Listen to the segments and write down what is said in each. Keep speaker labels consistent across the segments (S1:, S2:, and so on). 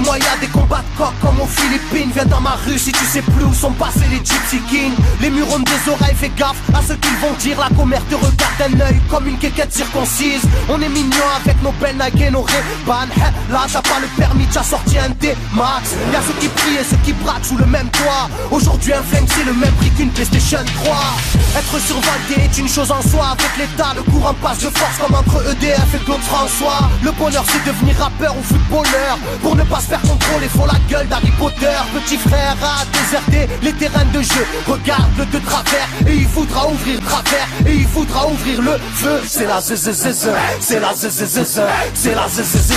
S1: moi y'a des combats de coq comme aux Philippines. Viens dans ma rue si tu sais plus où sont passés les Gypsy Kings. Les murs ont des oreilles, fais gaffe à ce qu'ils vont dire. La commère te regarde d'un œil comme une quéquette circoncise. On est mignon avec nos belles Nike et nos Ray-Ban. Là t'as pas le permis, t'as sorti un D-Max. Y'a ceux qui prient et ceux qui braquent sous le même toit. Aujourd'hui un flingue c'est le même prix qu'une PlayStation 3. Être survolté est une chose en soi. Avec l'état le courant passe de force comme entre EDF et Claude François. Le bonheur c'est devenir rappeur ou footballeur. Pour ne pas se faire contrôler faut la gueule d'Harry Potter. Petit frère a déserté les terrains de jeu. Regarde-le de travers et il voudra ouvrir travers. Et il voudra ouvrir le feu. C'est la zzzz, c'est la zzzz, c'est la zzzz,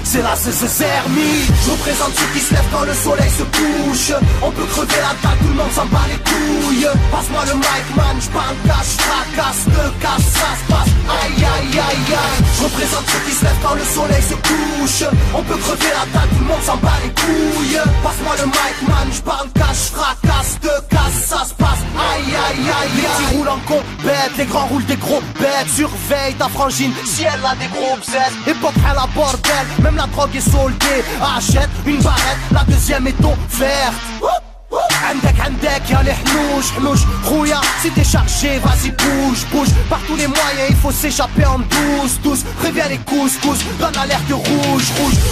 S1: c'est la zzzermie. Je représente ceux qui se lèvent quand le soleil se couche. On peut crever la dalle, tout le monde s'en bat les couilles. Passe-moi le mic man, j'parle cash, fracasse, te casse, ça se passe. Aïe aïe aïe aïe. Je représente ceux qui se lèvent quand le soleil se couche. On peut crever la dalle, tout le monde s'en bat les couilles. Passe-moi le mic man, j'parle cash, fracasse, te casse, ça se passe. Aïe aïe aïe aïe. Les petits roulent en compète, les grands roulent des gros bêtes. Surveille ta frangine si elle a des gros bzètes. Époque à la bordel, même la drogue est soldée. Achète une barrette, la deuxième est offerte. عندك يا الحنوش حنوش خويا si t'es chargé vas-y bouge bouge. Par tous les moyens il faut s'échapper en douce. Préviens les couscous, donne l'alerte rouge.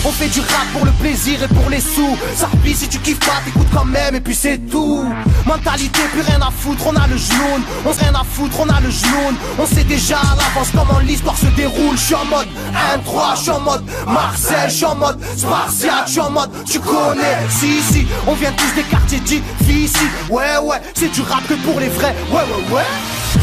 S1: On fait du rap pour le plaisir et pour les sous. Ça replie si tu kiffes pas t'écoutes quand même et puis c'est tout. Mentalité plus rien à foutre, on a le genou. On sait rien à foutre, on a le genou. On sait déjà à l'avance comment l'histoire se déroule. J'suis en mode 1-3, j'suis en mode Marcel, j'suis en mode Spartiate, j'suis en mode tu connais. Si on vient tous des quartiers difficiles. Ouais c'est du rap que pour les vrais. Ouais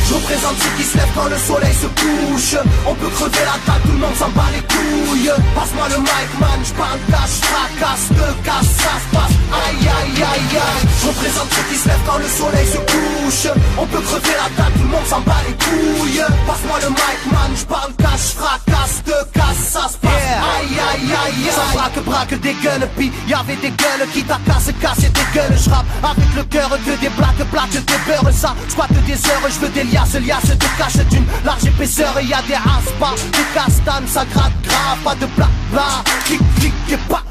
S1: je représente ceux qui se lèvent quand le soleil se couche. On peut crever la dalle, tout le monde s'en bat les couilles. Passe-moi le mic man, j'parle cash, fracasse, te casse, ça se passe. Aïe aïe aïe aïe. Je représente ceux qui se lèvent quand le soleil se couche. On peut crever la dalle, tout le monde s'en bat les couilles. Passe-moi le mic man, j'parle cash, fracasse, te casse, ça se passe. Aïe aïe aïe aïe. Ça braque des gueules, puis y'avait des gueules qui t'a cassé des gueules. J'rappe avec le cœur que des blagues, des beurres. Ça squatte des heures, je veux des liasses de cache d'une large épaisseur. Et y'a des aspas, des castanes, ça gratte grave. Pas de blabla, clic et pas.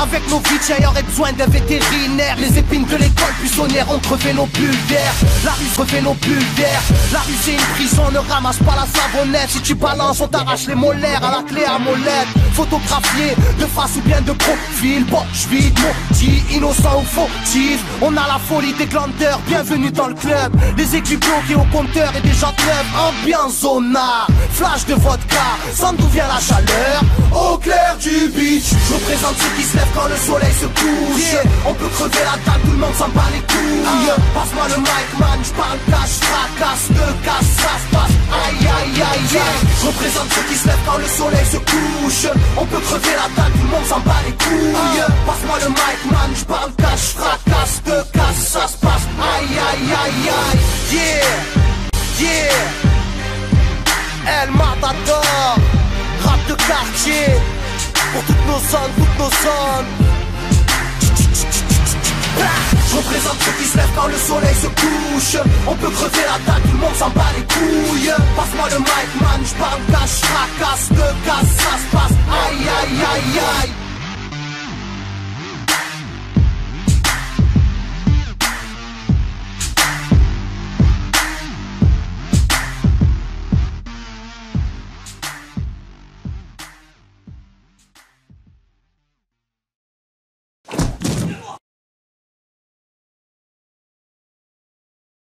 S1: Avec nos vies, il y aurait besoin d'un vétérinaire. Les épines de l'école buissonnière ont crevé nos bulles d'air. La rue crevé nos bulles d'air. La rue c'est une prison, ne ramasse pas la savonnette. Si tu balances, on t'arrache les molaires à la clé à molette. Photographié de face ou bien de profil. Bon, j'vide maudit, innocent ou fautif. On a la folie des glandeurs, bienvenue dans le club. Les aiguilles bloquées au compteur et des gens clubs. Ambiance zona, flash de vodka. Sans d'où vient la chaleur, au clair du beach. Je représente ceux qui se lèvent quand le soleil se couche. On peut crever la dalle, tout le monde s'en bat les couilles. Passe-moi le mic man, j'parle cash, fracasse, te casse, ça se passe. Aïe aïe aïe aïe. Je représente ceux qui se lèvent quand le soleil se couche. On peut crever la dalle, tout le monde s'en bat les couilles. Passe-moi le mic man, j'parle cash, fracasse, te casse, ça se passe. Aïe aïe aïe aïe. Yeah El Matador, rap de quartier. Pour toutes nos zones, Je représente ceux qui se lèvent quand le soleil se couche. On peut crever la dalle, tout le monde s'en bat les couilles. Passe-moi le mic man, j'parle cash, fracasse, te casse,